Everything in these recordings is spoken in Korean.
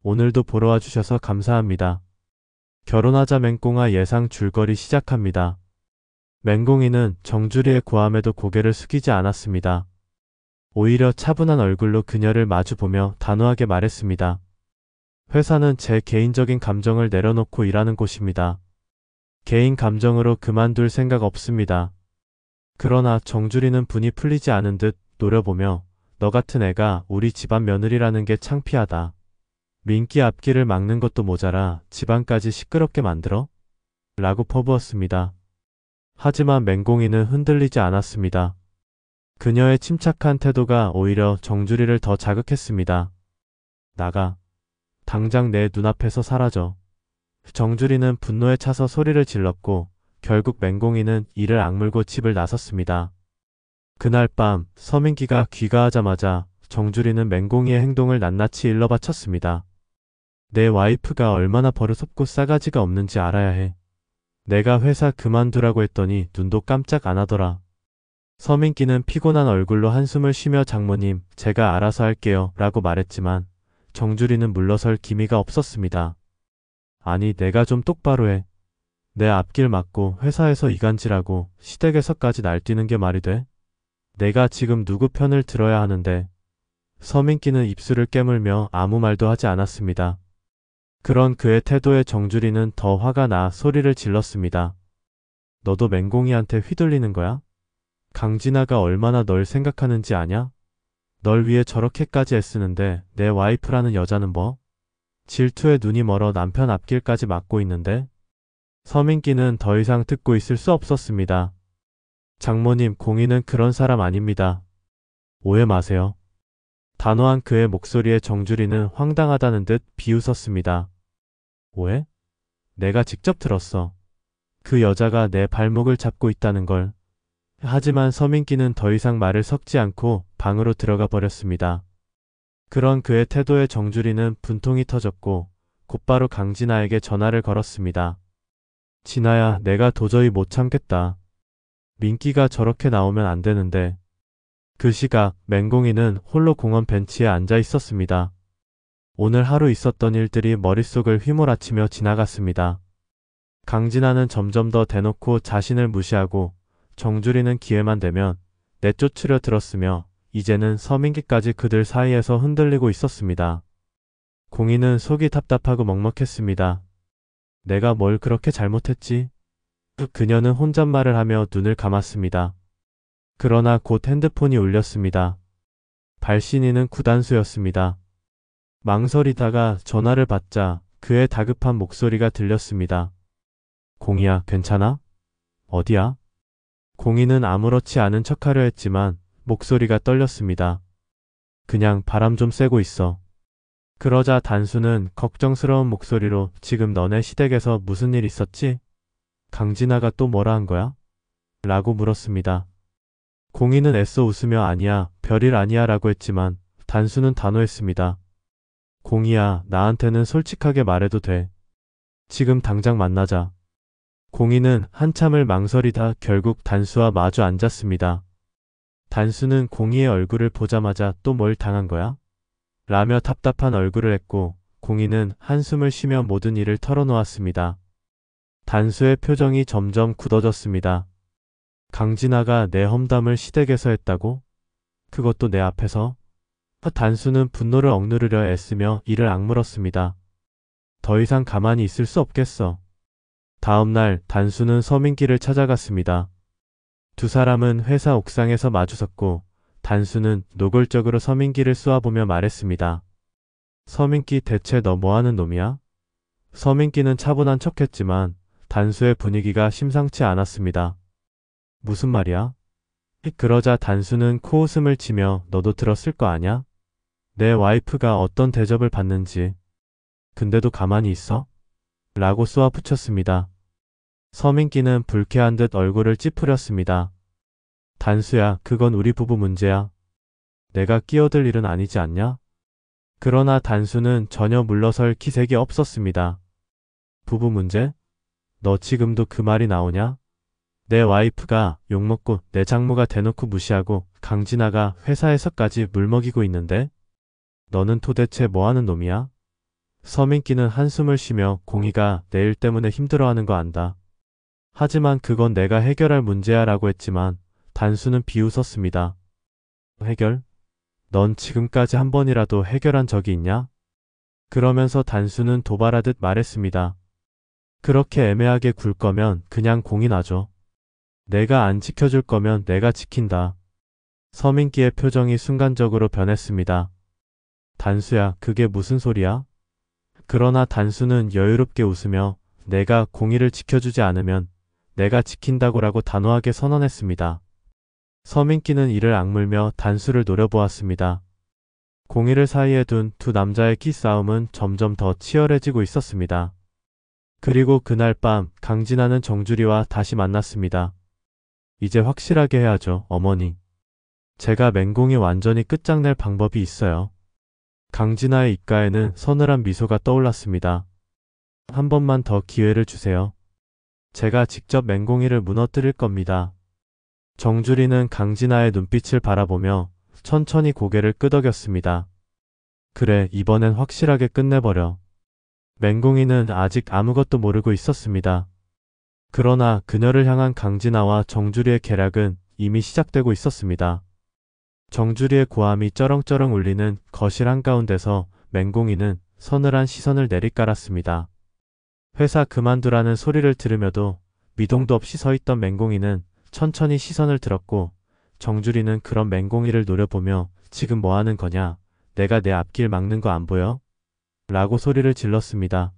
오늘도 보러 와주셔서 감사합니다. 결혼하자 맹꽁아 예상 줄거리 시작합니다. 맹꽁이는 정주리의 고함에도 고개를 숙이지 않았습니다. 오히려 차분한 얼굴로 그녀를 마주보며 단호하게 말했습니다. 회사는 제 개인적인 감정을 내려놓고 일하는 곳입니다. 개인 감정으로 그만둘 생각 없습니다. 그러나 정주리는 분이 풀리지 않은 듯 노려보며 너 같은 애가 우리 집안 며느리라는 게 창피하다. 민기 앞길을 막는 것도 모자라 집안까지 시끄럽게 만들어? 라고 퍼부었습니다. 하지만 맹꽁이는 흔들리지 않았습니다. 그녀의 침착한 태도가 오히려 정주리를 더 자극했습니다. 나가. 당장 내 눈앞에서 사라져. 정주리는 분노에 차서 소리를 질렀고 결국 맹꽁이는 이를 악물고 집을 나섰습니다. 그날 밤 서민기가 귀가하자마자 정주리는 맹꽁이의 행동을 낱낱이 일러바쳤습니다. 내 와이프가 얼마나 버릇없고 싸가지가 없는지 알아야 해. 내가 회사 그만두라고 했더니 눈도 깜짝 안 하더라. 서민기는 피곤한 얼굴로 한숨을 쉬며 장모님, 제가 알아서 할게요 라고 말했지만 정주리는 물러설 기미가 없었습니다. 아니 내가 좀 똑바로 해. 내 앞길 막고 회사에서 이간질하고 시댁에서까지 날뛰는 게 말이 돼? 내가 지금 누구 편을 들어야 하는데. 서민기는 입술을 깨물며 아무 말도 하지 않았습니다. 그런 그의 태도에 정주리는 더 화가 나 소리를 질렀습니다. 너도 맹꽁이한테 휘둘리는 거야? 강진아가 얼마나 널 생각하는지 아냐? 널 위해 저렇게까지 애쓰는데 내 와이프라는 여자는 뭐? 질투에 눈이 멀어 남편 앞길까지 막고 있는데? 서민기는 더 이상 듣고 있을 수 없었습니다. 장모님, 공희는 그런 사람 아닙니다. 오해 마세요. 단호한 그의 목소리에 정주리는 황당하다는 듯 비웃었습니다. 오해? 내가 직접 들었어. 그 여자가 내 발목을 잡고 있다는 걸. 하지만 서민기는 더 이상 말을 섞지 않고 방으로 들어가 버렸습니다. 그런 그의 태도에 정주리는 분통이 터졌고 곧바로 강진아에게 전화를 걸었습니다. 진아야, 내가 도저히 못 참겠다. 민기가 저렇게 나오면 안 되는데. 그 시각 맹꽁이는 홀로 공원 벤치에 앉아 있었습니다. 오늘 하루 있었던 일들이 머릿속을 휘몰아치며 지나갔습니다. 강진아는 점점 더 대놓고 자신을 무시하고 정주리는 기회만 되면 내쫓으려 들었으며 이제는 서민기까지 그들 사이에서 흔들리고 있었습니다. 공희는 속이 답답하고 먹먹했습니다. 내가 뭘 그렇게 잘못했지? 그녀는 혼잣말을 하며 눈을 감았습니다. 그러나 곧 핸드폰이 울렸습니다. 발신인은 구단수였습니다. 망설이다가 전화를 받자 그의 다급한 목소리가 들렸습니다. 공희야, 괜찮아? 어디야? 공희는 아무렇지 않은 척하려 했지만 목소리가 떨렸습니다. 그냥 바람 좀 쐬고 있어. 그러자 단수는 걱정스러운 목소리로 지금 너네 시댁에서 무슨 일 있었지? 강진아가 또 뭐라 한 거야? 라고 물었습니다. 공희는 애써 웃으며 아니야, 별일 아니야 라고 했지만 단수는 단호했습니다. 공희야, 나한테는 솔직하게 말해도 돼. 지금 당장 만나자. 공희는 한참을 망설이다 결국 단수와 마주 앉았습니다. 단수는 공희의 얼굴을 보자마자 또 뭘 당한 거야? 라며 답답한 얼굴을 했고 공희는 한숨을 쉬며 모든 일을 털어놓았습니다. 단수의 표정이 점점 굳어졌습니다. 강진아가 내 험담을 시댁에서 했다고? 그것도 내 앞에서? 단수는 분노를 억누르려 애쓰며 이를 악물었습니다. 더 이상 가만히 있을 수 없겠어. 다음날 단수는 서민기를 찾아갔습니다. 두 사람은 회사 옥상에서 마주섰고 단수는 노골적으로 서민기를 쏘아보며 말했습니다. 서민기, 대체 너 뭐하는 놈이야? 서민기는 차분한 척했지만 단수의 분위기가 심상치 않았습니다. 무슨 말이야? 그러자 단수는 코웃음을 치며 너도 들었을 거 아냐? 내 와이프가 어떤 대접을 받는지. 근데도 가만히 있어? 라고 쏘아붙였습니다. 서민기는 불쾌한 듯 얼굴을 찌푸렸습니다. 단수야, 그건 우리 부부 문제야. 내가 끼어들 일은 아니지 않냐? 그러나 단수는 전혀 물러설 기색이 없었습니다. 부부 문제? 너 지금도 그 말이 나오냐? 내 와이프가 욕먹고 내 장모가 대놓고 무시하고 강진아가 회사에서까지 물먹이고 있는데? 너는 도대체 뭐하는 놈이야? 서민기는 한숨을 쉬며 공희가 내 일 때문에 힘들어하는 거 안다. 하지만 그건 내가 해결할 문제야 라고 했지만 단수는 비웃었습니다. 해결? 넌 지금까지 한 번이라도 해결한 적이 있냐? 그러면서 단수는 도발하듯 말했습니다. 그렇게 애매하게 굴 거면 그냥 공인하죠. 내가 안 지켜줄 거면 내가 지킨다. 서민기의 표정이 순간적으로 변했습니다. 단수야, 그게 무슨 소리야? 그러나 단수는 여유롭게 웃으며 내가 공의를 지켜주지 않으면 내가 지킨다고라고 단호하게 선언했습니다. 서민기는 이를 악물며 단수를 노려보았습니다. 공의를 사이에 둔 두 남자의 기싸움은 점점 더 치열해지고 있었습니다. 그리고 그날 밤 강진아는 정주리와 다시 만났습니다. 이제 확실하게 해야죠, 어머니. 제가 맹공이 완전히 끝장낼 방법이 있어요. 강진아의 입가에는 서늘한 미소가 떠올랐습니다. 한 번만 더 기회를 주세요. 제가 직접 맹공이를 무너뜨릴 겁니다. 정주리는 강진아의 눈빛을 바라보며 천천히 고개를 끄덕였습니다. 그래, 이번엔 확실하게 끝내버려. 맹공이는 아직 아무것도 모르고 있었습니다. 그러나 그녀를 향한 강진아와 정주리의 계략은 이미 시작되고 있었습니다. 정주리의 고함이 쩌렁쩌렁 울리는 거실 한가운데서 맹공이는 서늘한 시선을 내리깔았습니다. 회사 그만두라는 소리를 들으며도 미동도 없이 서 있던 맹공이는 천천히 시선을 들었고 정주리는 그런 맹공이를 노려보며 지금 뭐 하는 거냐? 내가 내 앞길 막는 거 안 보여? 라고 소리를 질렀습니다.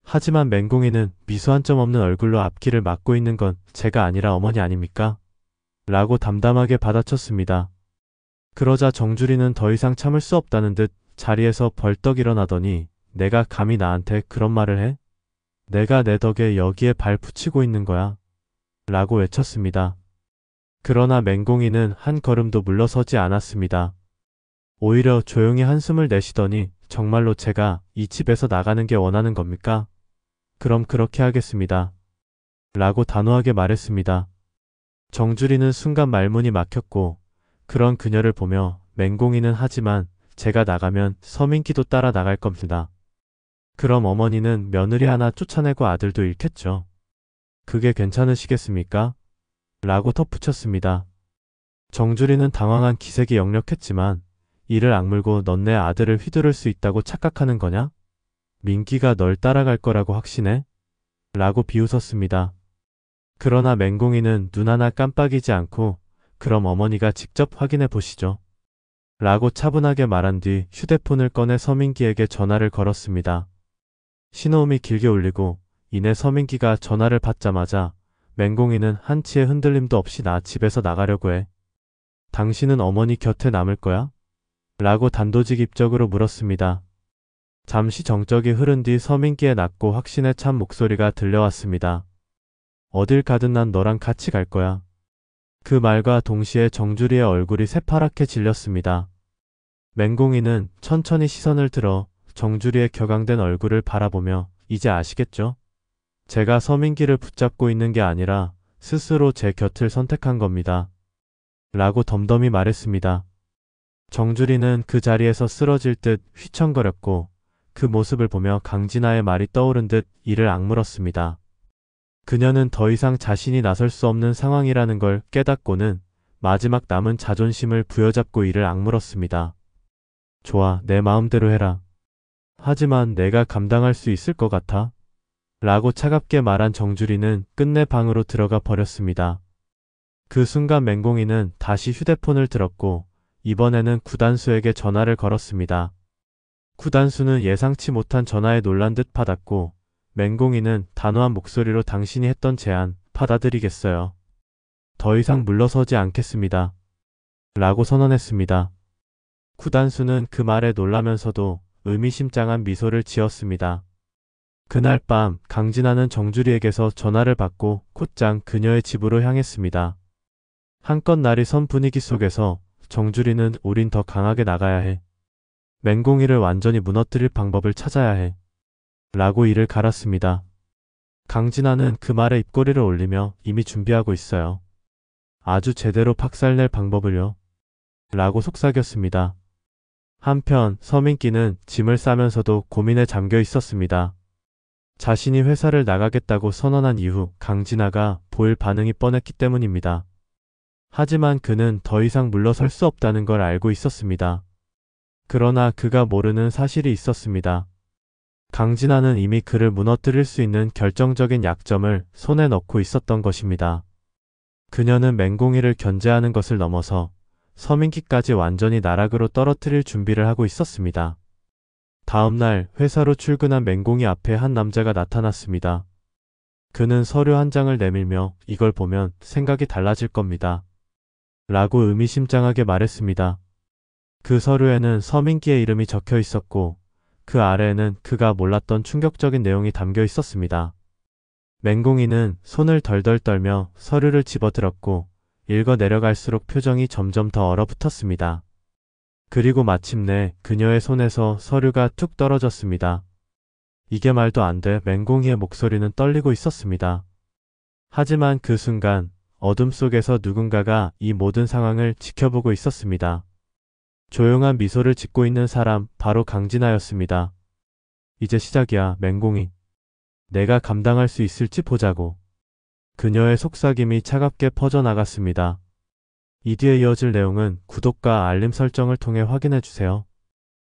하지만 맹공이는 미소 한 점 없는 얼굴로 앞길을 막고 있는 건 제가 아니라 어머니 아닙니까? 라고 담담하게 받아쳤습니다. 그러자 정주리는 더 이상 참을 수 없다는 듯 자리에서 벌떡 일어나더니 내가 감히 나한테 그런 말을 해? 내가 내 덕에 여기에 발 붙이고 있는 거야. 라고 외쳤습니다. 그러나 맹공이는 한 걸음도 물러서지 않았습니다. 오히려 조용히 한숨을 내쉬더니 정말로 제가 이 집에서 나가는 게 원하는 겁니까? 그럼 그렇게 하겠습니다. 라고 단호하게 말했습니다. 정주리는 순간 말문이 막혔고 그런 그녀를 보며 맹공이는 하지만 제가 나가면 서민기도 따라 나갈 겁니다. 그럼 어머니는 며느리 하나 쫓아내고 아들도 잃겠죠. 그게 괜찮으시겠습니까? 라고 덧붙였습니다. 정주리는 당황한 기색이 역력했지만 이를 악물고 넌 내 아들을 휘두를 수 있다고 착각하는 거냐? 민기가 널 따라갈 거라고 확신해? 라고 비웃었습니다. 그러나 맹공이는 눈 하나 깜빡이지 않고 그럼 어머니가 직접 확인해 보시죠. 라고 차분하게 말한 뒤 휴대폰을 꺼내 서민기에게 전화를 걸었습니다. 신호음이 길게 울리고 이내 서민기가 전화를 받자마자 맹공이는 한치의 흔들림도 없이 나 집에서 나가려고 해. 당신은 어머니 곁에 남을 거야? 라고 단도직입적으로 물었습니다. 잠시 정적이 흐른 뒤 서민기의 낮고 확신에 찬 목소리가 들려왔습니다. 어딜 가든 난 너랑 같이 갈 거야. 그 말과 동시에 정주리의 얼굴이 새파랗게 질렸습니다. 맹공이는 천천히 시선을 들어 정주리의 격앙된 얼굴을 바라보며 이제 아시겠죠? 제가 서민기를 붙잡고 있는 게 아니라 스스로 제 곁을 선택한 겁니다. 라고 덤덤히 말했습니다. 정주리는 그 자리에서 쓰러질 듯 휘청거렸고 그 모습을 보며 강진아의 말이 떠오른 듯 이를 악물었습니다. 그녀는 더 이상 자신이 나설 수 없는 상황이라는 걸 깨닫고는 마지막 남은 자존심을 부여잡고 이를 악물었습니다. 좋아, 내 마음대로 해라. 하지만 내가 감당할 수 있을 것 같아? 라고 차갑게 말한 정주리는 끝내 방으로 들어가 버렸습니다. 그 순간 맹공이는 다시 휴대폰을 들었고 이번에는 구단수에게 전화를 걸었습니다. 구단수는 예상치 못한 전화에 놀란 듯 받았고 맹공이는 단호한 목소리로 당신이 했던 제안 받아들이겠어요. 더 이상 물러서지 않겠습니다. 라고 선언했습니다. 구단수는 그 말에 놀라면서도 의미심장한 미소를 지었습니다. 그날 밤 강진아는 정주리에게서 전화를 받고 곧장 그녀의 집으로 향했습니다. 한껏 날이 선 분위기 속에서 정주리는 우린 더 강하게 나가야 해. 맹공이를 완전히 무너뜨릴 방법을 찾아야 해. 라고 이를 갈았습니다. 강진아는 그 말에 입꼬리를 올리며 이미 준비하고 있어요. 아주 제대로 박살낼 방법을요. 라고 속삭였습니다. 한편 서민기는 짐을 싸면서도 고민에 잠겨 있었습니다. 자신이 회사를 나가겠다고 선언한 이후 강진아가 보일 반응이 뻔했기 때문입니다. 하지만 그는 더 이상 물러설 수 없다는 걸 알고 있었습니다. 그러나 그가 모르는 사실이 있었습니다. 강진아는 이미 그를 무너뜨릴 수 있는 결정적인 약점을 손에 넣고 있었던 것입니다. 그녀는 맹공이를 견제하는 것을 넘어서 서민기까지 완전히 나락으로 떨어뜨릴 준비를 하고 있었습니다. 다음 날 회사로 출근한 맹공이 앞에 한 남자가 나타났습니다. 그는 서류 한 장을 내밀며 이걸 보면 생각이 달라질 겁니다. 라고 의미심장하게 말했습니다. 그 서류에는 서민기의 이름이 적혀 있었고 그 아래에는 그가 몰랐던 충격적인 내용이 담겨 있었습니다. 맹공이는 손을 덜덜 떨며 서류를 집어들었고 읽어 내려갈수록 표정이 점점 더 얼어붙었습니다. 그리고 마침내 그녀의 손에서 서류가 툭 떨어졌습니다. 이게 말도 안 돼. 맹공이의 목소리는 떨리고 있었습니다. 하지만 그 순간 어둠 속에서 누군가가 이 모든 상황을 지켜보고 있었습니다. 조용한 미소를 짓고 있는 사람 바로 강진아였습니다. 이제 시작이야, 맹공이. 내가 감당할 수 있을지 보자고. 그녀의 속삭임이 차갑게 퍼져나갔습니다. 이 뒤에 이어질 내용은 구독과 알림 설정을 통해 확인해주세요.